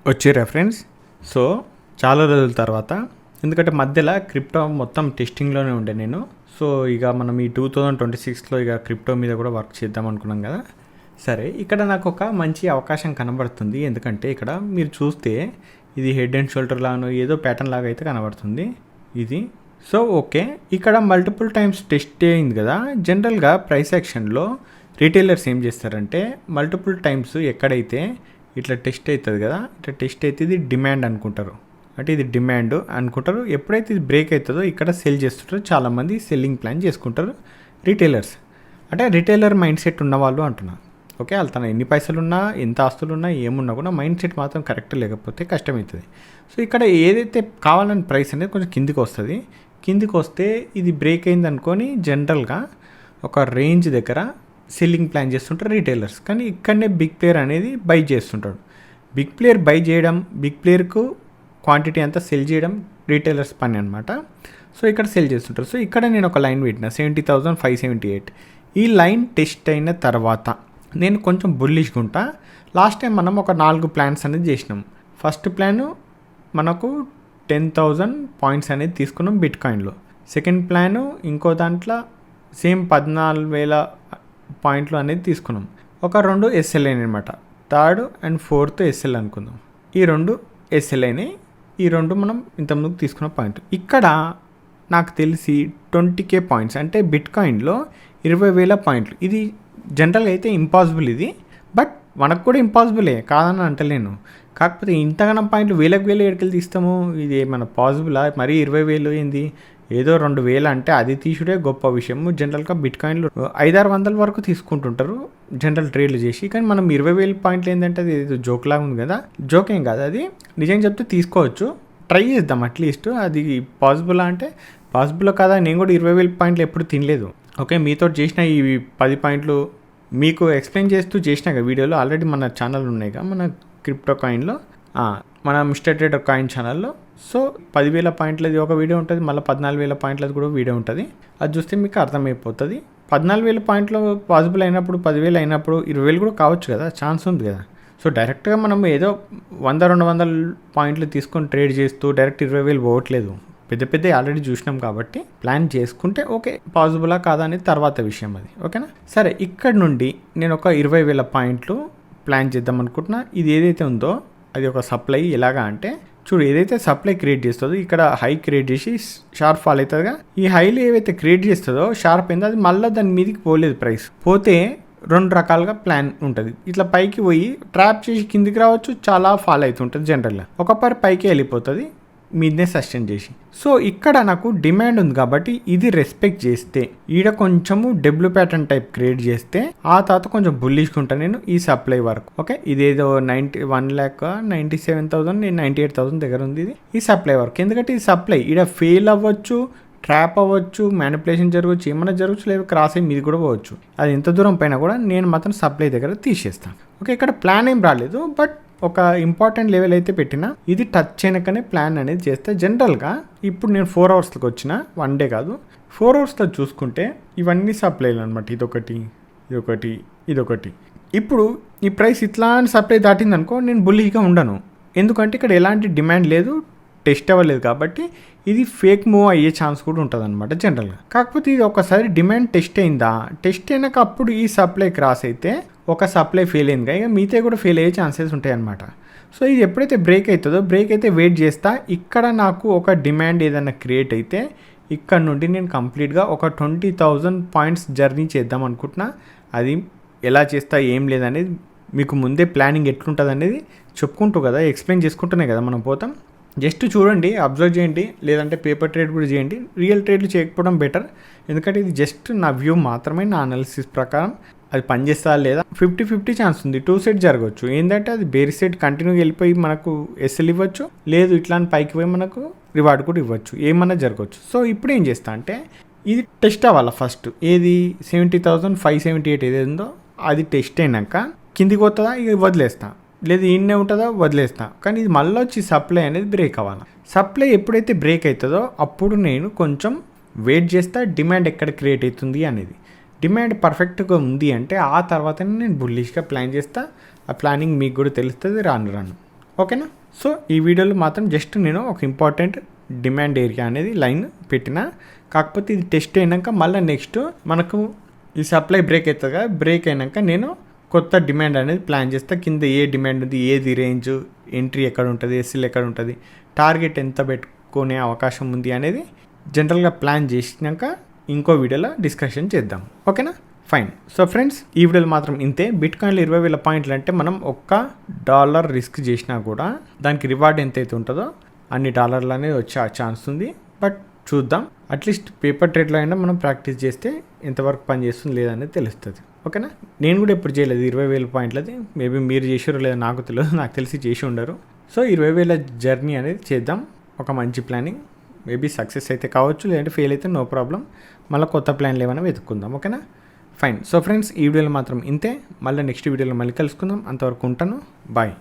వచ్చే reference. So చాలా రోజుల తర్వాత, ఎందుకంటే మధ్యలో క్రిప్టో మొత్తం టెస్టింగ్లోనే ఉండే నేను. సో ఇక మనం ఈ 2026లో ఇక క్రిప్టో మీద కూడా వర్క్ చేద్దాం అనుకున్నాం కదా. సరే, ఇక్కడ నాకు ఒక మంచి అవకాశం కనబడుతుంది. ఎందుకంటే ఇక్కడ మీరు చూస్తే ఇది హెడ్ అండ్ షోల్డర్ లాగా ఏదో ప్యాటర్న్ లాగా అయితే కనబడుతుంది ఇది. సో ఓకే, ఇక్కడ మల్టిపుల్ టైమ్స్ టెస్ట్ అయింది కదా. జనరల్గా ప్రైస్ యాక్షన్లో రీటైలర్స్ ఏం చేస్తారంటే మల్టిపుల్ టైమ్స్ ఎక్కడైతే ఇట్లా టెస్ట్ అవుతుంది కదా, ఇట్లా టెస్ట్ అయితే ఇది డిమాండ్ అనుకుంటారు, అంటే ఇది డిమాండ్ అనుకుంటారు. ఎప్పుడైతే ఇది బ్రేక్ అవుతుందో ఇక్కడ సెల్ చేస్తుంటారు. చాలామంది సెల్లింగ్ ప్లాన్ చేసుకుంటారు రీటైలర్స్, అంటే రిటైలర్ మైండ్ సెట్ ఉన్నవాళ్ళు అంటున్నా. ఓకే, వాళ్ళు తన ఎన్ని పైసలు ఉన్నా ఎంత ఆస్తులు ఉన్నా ఏమున్నా కూడా మైండ్ సెట్ మాత్రం కరెక్ట్ లేకపోతే కష్టమవుతుంది. సో ఇక్కడ ఏదైతే కావాలని ప్రైస్ అనేది కొంచెం కిందికి వస్తుంది. కిందికి వస్తే ఇది బ్రేక్ అయింది అనుకొని జనరల్గా ఒక రేంజ్ దగ్గర సెల్లింగ్ ప్లాన్ చేస్తుంటారు రీటైలర్స్. కానీ ఇక్కడనే బిగ్ ప్లేయర్ అనేది బై చేస్తుంటాడు. బిగ్ ప్లేయర్ బై చేయడం, బిగ్ ప్లేయర్కు క్వాంటిటీ అంతా సెల్ చేయడం రీటైలర్స్ పని అనమాట. సో ఇక్కడ సెల్ చేస్తుంటారు. సో ఇక్కడ నేను ఒక లైన్ పెట్టిన 70,578. ఈ లైన్ టెస్ట్ అయిన తర్వాత నేను కొంచెం బుల్లిష్గా ఉంటా. లాస్ట్ టైం మనం ఒక 4 ప్లాన్స్ అనేది చేసినాం. ఫస్ట్ ప్లాను మనకు 10,000 పాయింట్స్ అనేది తీసుకున్నాం బిట్ కాయిన్లో. సెకండ్ ప్లాను ఇంకో దాంట్లో సేమ్ 14,000 పాయింట్లు అనేది తీసుకున్నాం. ఒక 2 ఎస్ఎల్ అయినాయి అనమాట. థర్డ్ అండ్ ఫోర్త్ ఎస్ఎల్ అనుకుందాం. ఈ 2 ఎస్ఎల్ అయినాయి. ఈ 2 మనం ఇంతకుముందు తీసుకున్న పాయింట్. ఇక్కడ నాకు తెలిసి 20K పాయింట్స్, అంటే బిట్ కాయిన్లో 20,000 పాయింట్లు. ఇది జనరల్గా అయితే ఇంపాసిబుల్ ఇది, బట్ మనకు కూడా ఇంపాసిబులే కాదని అంటలేను. కాకపోతే ఇంతగానం పాయింట్లు వేలకు ఎక్కడికి తీస్తాము, ఇది ఏమైనా పాసిబులా? మరీ 20,000 ఏంది, ఏదో 2,000 అంటే అది తీసుడే గొప్ప విషయము. జనరల్గా బిట్ కాయిన్లో 500-600 వరకు తీసుకుంటుంటారు జనరల్ ట్రేడ్లు చేసి. కానీ మనం 20,000 పాయింట్లు ఏంటంటే అది ఏదో జోక్ లాగా ఉంది కదా. జోక్ ఏం కాదు అది, నిజంగా చెప్తే తీసుకోవచ్చు, ట్రై చేద్దాం అట్లీస్ట్. అది పాసిబులా అంటే పాసిబుల్ కదా. నేను కూడా 20,000 పాయింట్లు ఎప్పుడు తినలేదు. ఓకే, మీతో చేసిన ఈ 10 పాయింట్లు మీకు ఎక్స్ప్లెయిన్ చేస్తూ చేసిన వీడియోలో ఆల్రెడీ మన ఛానల్ ఉన్నాయిగా, మన క్రిప్టో కాయిన్లో, మన మిస్టర్ ట్రేడర్ కాయిన్ ఛానల్లో. సో 10,000 పాయింట్లది ఒక వీడియో ఉంటుంది, మళ్ళీ 14,000 పాయింట్లది కూడా వీడియో ఉంటుంది. అది చూస్తే మీకు అర్థమైపోతుంది. 14,000 పాయింట్లు పాసిబుల్ అయినప్పుడు, 10,000 అయినప్పుడు 20,000 కూడా కావచ్చు కదా, ఛాన్స్ ఉంది కదా. సో డైరెక్ట్గా మనం ఏదో 100-200 పాయింట్లు తీసుకొని ట్రేడ్ చేస్తూ డైరెక్ట్ 20,000 పోవట్లేదు. పెద్ద ఆల్రెడీ చూసినాం కాబట్టి ప్లాన్ చేసుకుంటే ఓకే, పాసిబులా కాదా అనేది తర్వాత విషయం అది. ఓకేనా? సరే, ఇక్కడ నుండి నేను ఒక 20,000 పాయింట్లు ప్లాన్ చేద్దాం అనుకుంటున్నా. ఇది ఏదైతే ఉందో అది ఒక సప్లై. ఎలాగా అంటే చూడు, ఏదైతే సప్లై క్రియేట్ చేస్తుందో ఇక్కడ హై క్రియేట్ చేసి షార్ప్ ఫాల్ అవుతుందిగా. ఈ హైలో ఏవైతే క్రియేట్ చేస్తుందో షార్ప్ అయిందో అది మళ్ళీ దాని మీదకి పోలేదు. ప్రైస్ పోతే 2 రకాలుగా ప్లాన్ ఉంటుంది. ఇట్లా పైకి పోయి ట్రాప్ చేసి కిందికి రావచ్చు, చాలా ఫాల్ అవుతుంటుంది జనరల్గా. ఒక పైకి వెళ్ళిపోతుంది మీదనే సస్టైన్ చేసి. సో ఇక్కడ నాకు డిమాండ్ ఉంది కాబట్టి ఇది రెస్పెక్ట్ చేస్తే ఈడ కొంచెము డబ్ల్యూ ప్యాటర్న్ టైప్ క్రియేట్ చేస్తే ఆ తర్వాత కొంచెం బుల్లిష్గా ఉంటాను నేను ఈ సప్లై వరకు. ఓకే, ఇదేదో 1,97,000 నేను 98,000 దగ్గర ఉంది ఇది ఈ సప్లై వరకు. ఎందుకంటే ఈ సప్లై ఈడ ఫెయిల్ అవ్వచ్చు, ట్రాప్ అవ్వచ్చు, మ్యానిపులేషన్ జరగవచ్చు, ఏమైనా జరగచ్చు, లేదా క్రాస్ అయ్యి మీది కూడా పోవచ్చు. అది ఎంత దూరం పైన కూడా నేను మాత్రం సప్లై దగ్గర తీసేస్తాను. ఓకే, ఇక్కడ ప్లాన్ ఏం రాలేదు, బట్ ఒక ఇంపార్టెంట్ లెవెల్ అయితే పెట్టినా ఇది టచ్ అయినాకనే ప్లాన్ అనేది చేస్తే. జనరల్గా ఇప్పుడు నేను 4 అవర్స్కి వచ్చిన, 1 డే కాదు, 4 అవర్స్లో చూసుకుంటే ఇవన్నీ సప్లైలు అనమాట. ఇదొకటి. ఇప్పుడు ఈ ప్రైస్ ఇట్లా సప్లై దాటింది అనుకో, నేను బుల్లిగా ఉండను. ఎందుకంటే ఇక్కడ ఎలాంటి డిమాండ్ లేదు, టెస్ట్ అవ్వలేదు కాబట్టి ఇది ఫేక్ మూవ్ అయ్యే ఛాన్స్ కూడా ఉంటుంది అనమాట జనరల్గా. కాకపోతే ఇది ఒకసారి డిమాండ్ టెస్ట్ అయిందా, టెస్ట్ అయినాక అప్పుడు ఈ సప్లై క్రాస్ అయితే ఒక సప్లై ఫెయిల్ అయింది, ఇక మిగతా కూడా ఫెయిల్ అయ్యే ఛాన్సెస్ ఉంటాయి అనమాట. సో ఇది ఎప్పుడైతే బ్రేక్ అవుతుందో, బ్రేక్ అయితే వెయిట్ చేస్తా. ఇక్కడ నాకు ఒక డిమాండ్ ఏదైనా క్రియేట్ అయితే ఇక్కడ నుండి నేను కంప్లీట్గా ఒక 20,000 పాయింట్స్ జర్నీ చేద్దాం అనుకుంటున్నా. అది ఎలా చేస్తా ఏం లేదనేది మీకు ముందే ప్లానింగ్ ఎట్లుంటుంది అనేది చెప్పుకుంటూ కదా, ఎక్స్ప్లెయిన్ చేసుకుంటూనే కదా మనం పోతాం. జస్ట్ చూడండి, అబ్జర్వ్ చేయండి, లేదంటే పేపర్ ట్రేడ్ కూడా చేయండి. రియల్ ట్రేడ్లు చేయకపోవడం బెటర్, ఎందుకంటే ఇది జస్ట్ నా వ్యూ మాత్రమే. నా అనాలిసిస్ ప్రకారం అది పనిచేస్తా లేదా 50-50 ఛాన్స్ ఉంది. 2 సెట్ జరగవచ్చు. ఏంటంటే అది బేరీ సెట్ కంటిన్యూగా వెళ్ళిపోయి మనకు ఎస్ఎల్ ఇవ్వచ్చు, లేదు ఇట్లాంటి పైకి పోయి మనకు రివార్డ్ కూడా ఇవ్వచ్చు, ఏమన్నా జరగవచ్చు. సో ఇప్పుడు ఏం చేస్తా అంటే ఇది టెస్ట్ అవ్వాలి ఫస్ట్. ఏది 70,578 ఏది ఉందో అది టెస్ట్ అయినాక కిందికి పోతుందా ఇక వదిలేస్తా, లేదు ఈయనే ఉంటుందా వదిలేస్తా. కానీ ఇది మళ్ళీ వచ్చి సప్లై అనేది బ్రేక్ అవ్వాలి. సప్లై ఎప్పుడైతే బ్రేక్ అవుతుందో అప్పుడు నేను కొంచెం వెయిట్ చేస్తా, డిమాండ్ ఎక్కడ క్రియేట్ అవుతుంది అనేది. డిమాండ్ పర్ఫెక్ట్గా ఉంది అంటే ఆ తర్వాతనే నేను బుల్లిష్గా ప్లాన్ చేస్తా. ఆ ప్లానింగ్ మీకు కూడా తెలుస్తుంది రాను. ఓకేనా. సో ఈ వీడియోలో మాత్రం జస్ట్ నేను ఒక ఇంపార్టెంట్ డిమాండ్ ఏరియా అనేది లైన్ పెట్టిన, కాకపోతే ఇది టెస్ట్ అయినాక మళ్ళీ నెక్స్ట్ మనకు ఈ సప్లై బ్రేక్ అవుతుంది కదా, బ్రేక్ అయినాక నేను కొత్త డిమాండ్ అనేది ప్లాన్ చేస్తా. కింద ఏ డిమాండ్ ఉంది, ఏది రేంజ్, ఎంట్రీ ఎక్కడ ఉంటుంది, ఎస్ఎల్ ఎక్కడ ఉంటుంది, టార్గెట్ ఎంత పెట్టుకునే అవకాశం ఉంది అనేది జనరల్గా ప్లాన్ చేసినాక ఇంకో వీడియోలో డిస్కషన్ చేద్దాం. ఓకేనా, ఫైన్. సో ఫ్రెండ్స్, ఈ వీడియోలో మాత్రం ఇంతే. బిట్కాయిన్లో 20,000 పాయింట్లు అంటే మనం $1 రిస్క్ చేసినా కూడా దానికి రివార్డ్ ఎంతైతే ఉంటుందో అన్ని డాలర్లు అనేది వచ్చే ఛాన్స్ ఉంది. బట్ చూద్దాం, అట్లీస్ట్ పేపర్ ట్రేడ్లో అయినా మనం ప్రాక్టీస్ చేస్తే ఎంతవరకు పని చేస్తుంది లేదనేది తెలుస్తుంది. ఓకేనా, నేను కూడా ఎప్పుడు చేయలేదు 20,000 పాయింట్లది. మేబీ మీరు చేసారో లేదో నాకు తెలియదు, నాకు తెలిసి చేసి ఉండరు. సో 20,000 జర్నీ అనేది చేద్దాం, ఒక మంచి ప్లానింగ్. మేబీ సక్సెస్ అయితే కావచ్చు, లేదంటే ఫెయిల్ అయితే నో ప్రాబ్లం, మళ్ళీ కొత్త ప్లాన్లు ఏమైనా వెతుక్కుందాం. ఓకేనా, ఫైన్. సో ఫ్రెండ్స్, ఈ వీడియోలో మాత్రం ఇంతే. మళ్ళీ నెక్స్ట్ వీడియోలో మళ్ళీ కలుసుకుందాం. అంతవరకు ఉంటాను, బాయ్.